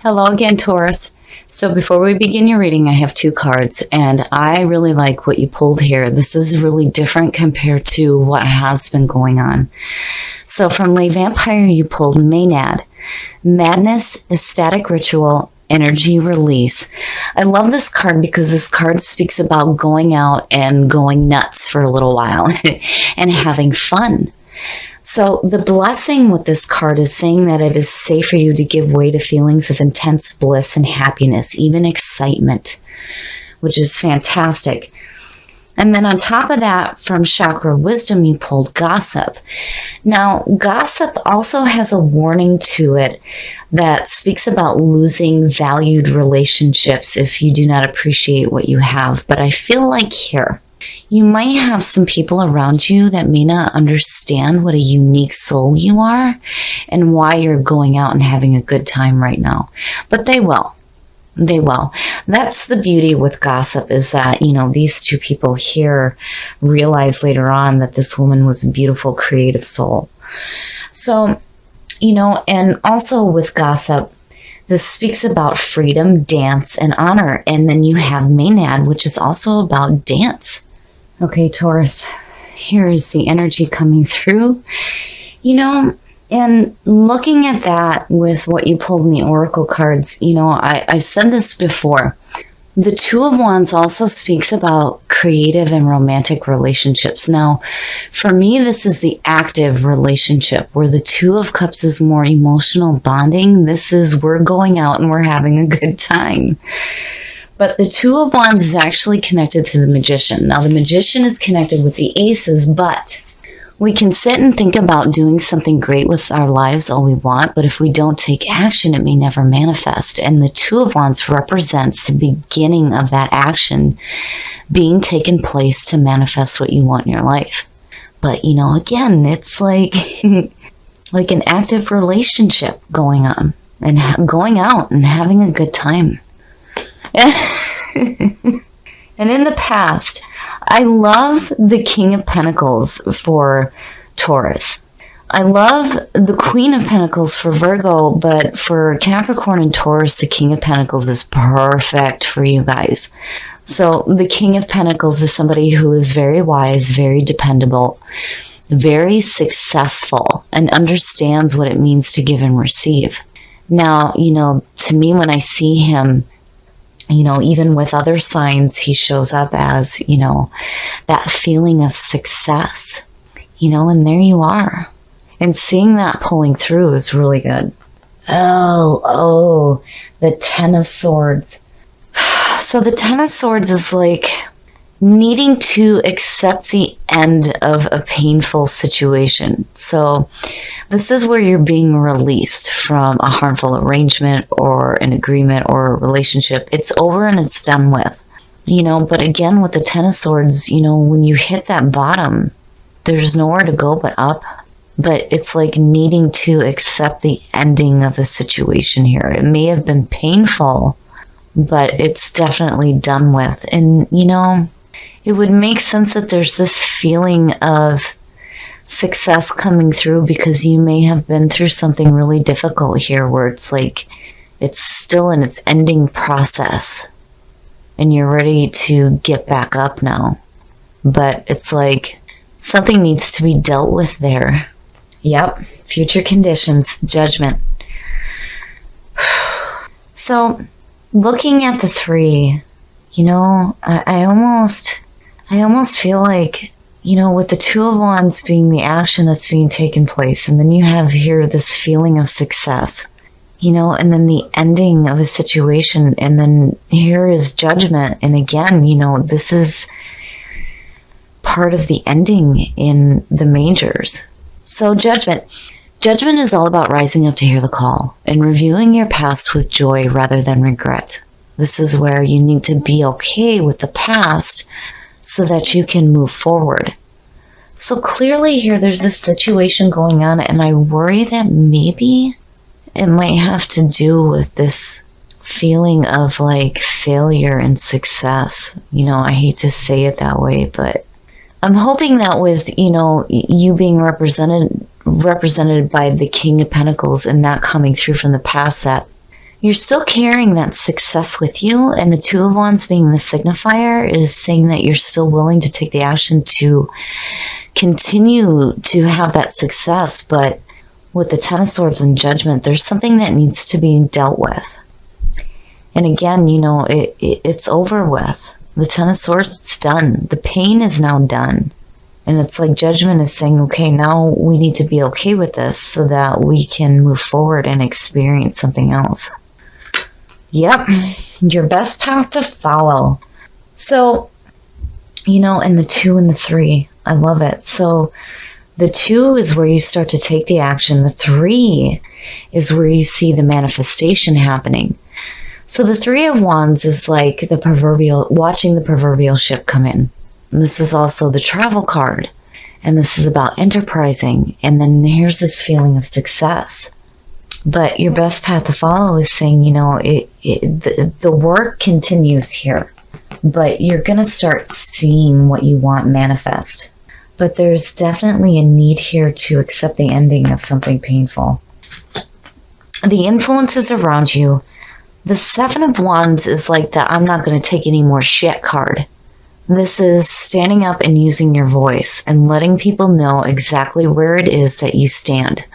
Hello again, Taurus. So before we begin your reading, I have two cards, and I really like what you pulled here. This is really different compared to what has been going on. So from Lay Vampire, you pulled Maynard. Madness, ecstatic ritual, energy release. I love this card because this card speaks about going out and going nuts for a little while and having fun. So the blessing with this card is saying that it is safe for you to give way to feelings of intense bliss and happiness, even excitement, which is fantastic. And then on top of that, from Chakra Wisdom, you pulled Gossip. Now, Gossip also has a warning to it that speaks about losing valued relationships if you do not appreciate what you have. But I feel like here, you might have some people around you that may not understand what a unique soul you are and why you're going out and having a good time right now. But they will. They will. That's the beauty with Gossip, is that, these two people here realize later on that this woman was a beautiful, creative soul. So, and also with Gossip, this speaks about freedom, dance, and honor. And then you have Maynard, which is also about dance. Okay, Taurus, here is the energy coming through. And looking at that with what you pulled in the Oracle cards, I've said this before. The Two of Wands also speaks about creative and romantic relationships. Now, for me, this is the active relationship, where the Two of Cups is more emotional bonding. This is we're going out and we're having a good time. But the Two of Wands is actually connected to the Magician. Now, the Magician is connected with the Aces, but we can sit and think about doing something great with our lives all we want, but if we don't take action, it may never manifest. And the Two of Wands represents the beginning of that action being taken place to manifest what you want in your life. But, again, it's like, like an active relationship going on and going out and having a good time. And in the past, I love the King of Pentacles for Taurus. I love the Queen of Pentacles for Virgo, but for Capricorn and Taurus, the King of Pentacles is perfect for you guys. So the King of Pentacles is somebody who is very wise, very dependable, very successful, and understands what it means to give and receive. Now, to me, when I see him, even with other signs, he shows up as, that feeling of success, and there you are. And seeing that pulling through is really good. Oh, the Ten of Swords. So the Ten of Swords is like needing to accept the end of a painful situation. So this is where you're being released from a harmful arrangement or an agreement or a relationship. It's over and it's done with. But again, with the Ten of Swords, when you hit that bottom, there's nowhere to go but up. But it's like needing to accept the ending of a situation here. It may have been painful, but it's definitely done with. And, it would make sense that there's this feeling of success coming through because you may have been through something really difficult here where it's like it's still in its ending process and you're ready to get back up now. But it's like something needs to be dealt with there. Yep, future conditions, judgment. So looking at the three, I almost feel like, with the Two of Wands being the action that's being taken place, and then you have here this feeling of success, and then the ending of a situation, and then here is judgment. And again, this is part of the ending in the majors. So judgment. Judgment is all about rising up to hear the call and reviewing your past with joy rather than regret. This is where you need to be okay with the past so that you can move forward. So clearly here there's this situation going on, and I worry that maybe it might have to do with this feeling of like failure and success. I hate to say it that way, but I'm hoping that with, you being represented by the King of Pentacles and that coming through from the past, that You're still carrying that success with you, and the Two of Wands being the signifier is saying that you're still willing to take the action to continue to have that success. But with the Ten of Swords and Judgment, there's something that needs to be dealt with. And again, it's over with. The Ten of Swords, it's done. The pain is now done. And it's like Judgment is saying, okay, now we need to be okay with this so that we can move forward and experience something else. Yep, your best path to follow. So, and the 2 and the 3, I love it. So the 2 is where you start to take the action. The 3 is where you see the manifestation happening. So the 3 of Wands is like watching the proverbial ship come in. And this is also the travel card. And this is about enterprising. And then here's this feeling of success. But your best path to follow is saying, the work continues here. But you're going to start seeing what you want manifest. But there's definitely a need here to accept the ending of something painful. The influences around you. The 7 of Wands is like the I'm not going to take any more shit card. This is standing up and using your voice and letting people know exactly where it is that you stand.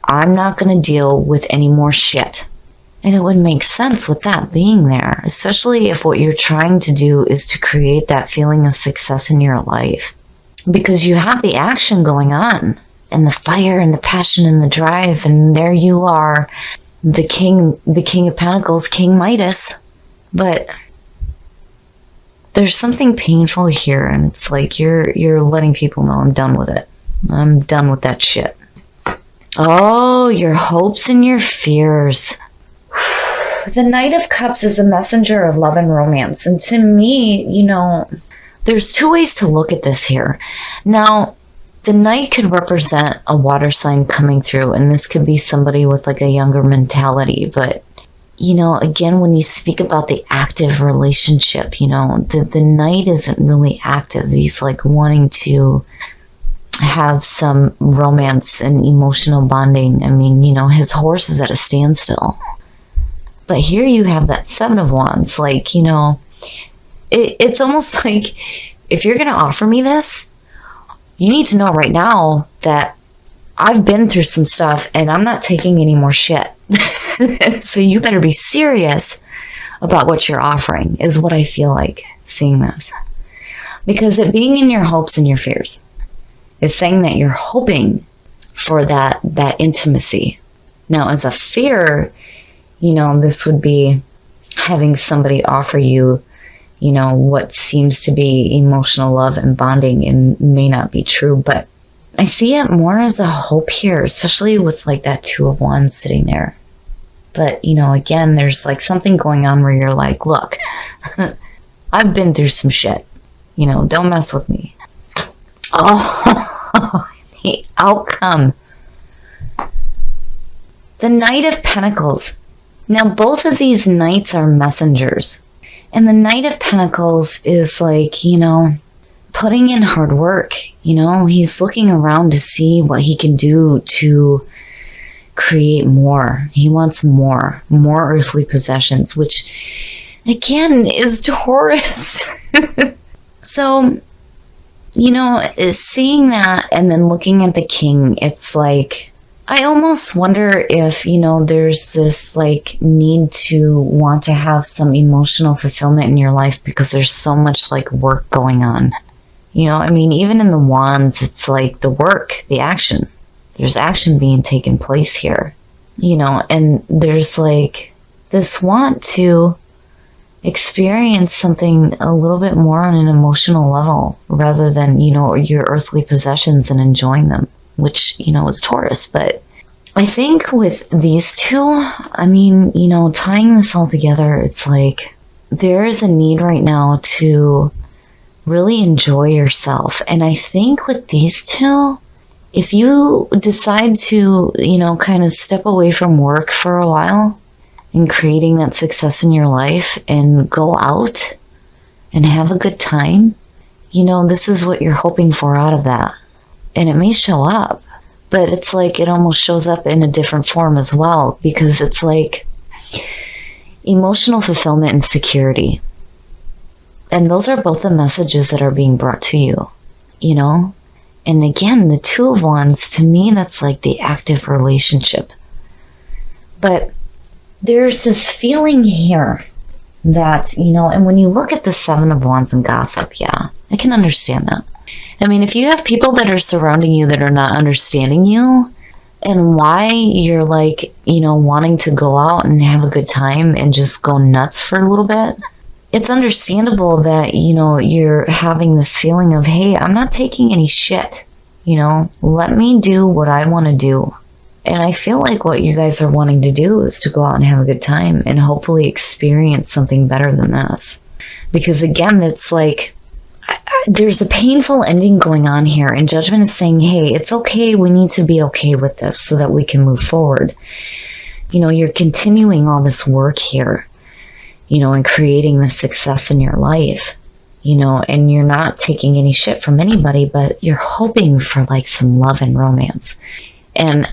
I'm not going to deal with any more shit. And it would make sense with that being there, especially if what you're trying to do is to create that feeling of success in your life. Because you have the action going on, and the fire and the passion and the drive, and there you are, the king of Pentacles, King Midas. But there's something painful here, and it's like you're letting people know I'm done with it. I'm done with that shit. Oh, your hopes and your fears. The Knight of Cups is a messenger of love and romance. And to me, there's 2 ways to look at this here. Now, the Knight could represent a water sign coming through, and this could be somebody with like a younger mentality. But, again, when you speak about the active relationship, the Knight isn't really active. He's like wanting to have some romance and emotional bonding. I mean, his horse is at a standstill. But here you have that 7 of Wands. Like, it's almost like if you're going to offer me this, you need to know right now that I've been through some stuff and I'm not taking any more shit. So you better be serious about what you're offering, is what I feel like seeing this. Because it being in your hopes and your fears is saying that you're hoping for that intimacy. Now, as a fear, this would be having somebody offer you, what seems to be emotional love and bonding and may not be true. But I see it more as a hope here, especially with like that 2 of Wands sitting there. But, again, there's like something going on where you're like, look, I've been through some shit. Don't mess with me. Oh, the outcome. The Knight of Pentacles. Now, both of these knights are messengers. And the Knight of Pentacles is like, putting in hard work. He's looking around to see what he can do to create more. He wants more earthly possessions, which, again, is Taurus. So, seeing that and then looking at the King, it's like, I almost wonder if, there's this like need to want to have some emotional fulfillment in your life because there's so much like work going on. Even in the Wands, it's like the work, the action. There's action being taken place here, and there's like this want to experience something a little bit more on an emotional level rather than, your earthly possessions and enjoying them, which, is Taurus. But I think with these 2, tying this all together, it's like there is a need right now to really enjoy yourself. And I think with these 2, if you decide to, kind of step away from work for a while and creating that success in your life and go out and have a good time, this is what you're hoping for out of that. And it may show up, but it's like it almost shows up in a different form as well, because it's like emotional fulfillment and security. And those are both the messages that are being brought to you, you know? And again, the Two of Wands, to me, that's like the active relationship. But there's this feeling here that, you know, and when you look at the Seven of Wands and gossip, yeah, I can understand that. I mean, if you have people that are surrounding you that are not understanding you and why you're like, you know, wanting to go out and have a good time and just go nuts for a little bit, it's understandable that, you know, you're having this feeling of, hey, I'm not taking any shit, you know, let me do what I want to do. And I feel like what you guys are wanting to do is to go out and have a good time and hopefully experience something better than this. Because again, it's like, there's a painful ending going on here, and Judgment is saying, hey, it's okay, we need to be okay with this so that we can move forward. You know, you're continuing all this work here, you know, and creating the success in your life, you know, and you're not taking any shit from anybody, but you're hoping for like some love and romance. And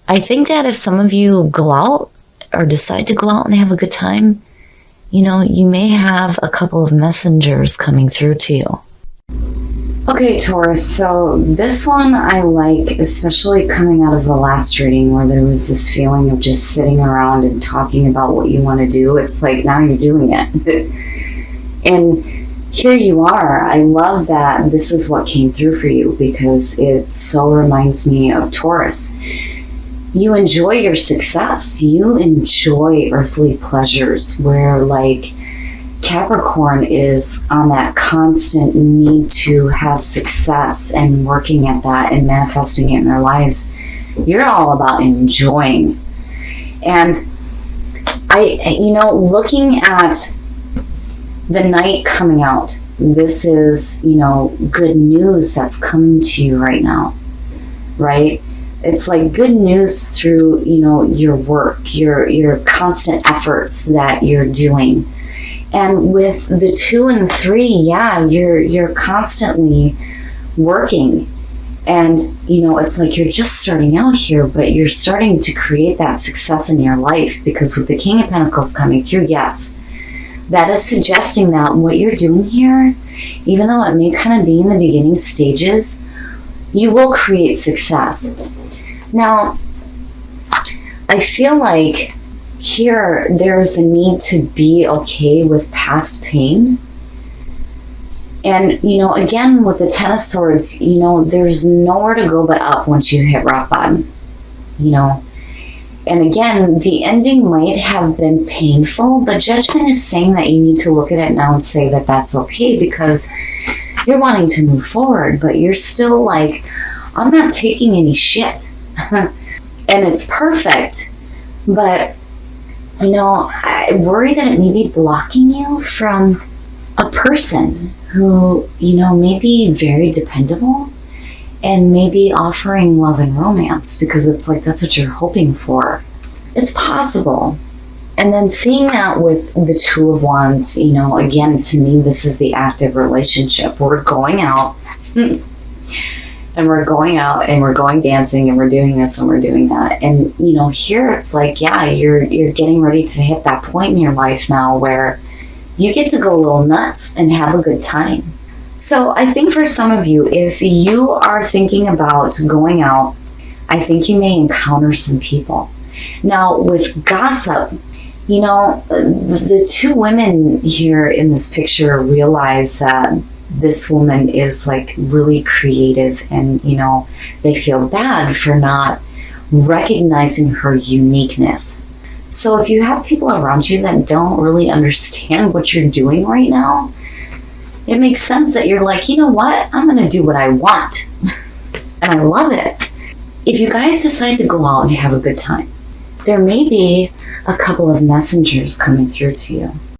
I think that if some of you go out or decide to go out and have a good time, you know, you may have a couple of messengers coming through to you. Okay, Taurus, so this one I like, especially coming out of the last reading where there was this feeling of just sitting around and talking about what you want to do. It's like now you're doing it. And here you are. I love that this is what came through for you because it so reminds me of Taurus. You enjoy your success. You enjoy earthly pleasures where like Capricorn is on that constant need to have success and working at that and manifesting it in their lives. You're all about enjoying. And you know, looking at the Knight coming out, this is, you know, good news that's coming to you right now, right? It's like good news through, you know, your work, your constant efforts that you're doing. And with the 2 and 3, yeah, you're constantly working. And, you know, it's like you're just starting out here, but you're starting to create that success in your life because with the King of Pentacles coming through, yes, that is suggesting that what you're doing here, even though it may kind of be in the beginning stages, you will create success. Now, I feel like here there's a need to be okay with past pain. And, you know, again, with the Ten of Swords, you know, there's nowhere to go but up once you hit rock bottom, you know. And again, the ending might have been painful, but Judgment is saying that you need to look at it now and say that that's okay because you're wanting to move forward, but you're still like, I'm not taking any shit. And it's perfect, but you know, I worry that it may be blocking you from a person who, you know, may be very dependable and maybe offering love and romance because it's like that's what you're hoping for. It's possible. And then seeing that with the Two of Wands, you know, again, to me, this is the active relationship. We're going out and we're going out and we're going dancing and we're doing this and we're doing that. And, you know, here it's like, yeah, you're getting ready to hit that point in your life now where you get to go a little nuts and have a good time. So I think for some of you, if you are thinking about going out, I think you may encounter some people. Now with gossip, you know, the two women here in this picture realize that this woman is like really creative and, you know, they feel bad for not recognizing her uniqueness. So if you have people around you that don't really understand what you're doing right now, it makes sense that you're like, you know what? I'm going to do what I want. And I love it. If you guys decide to go out and have a good time, there may be a couple of messengers coming through to you.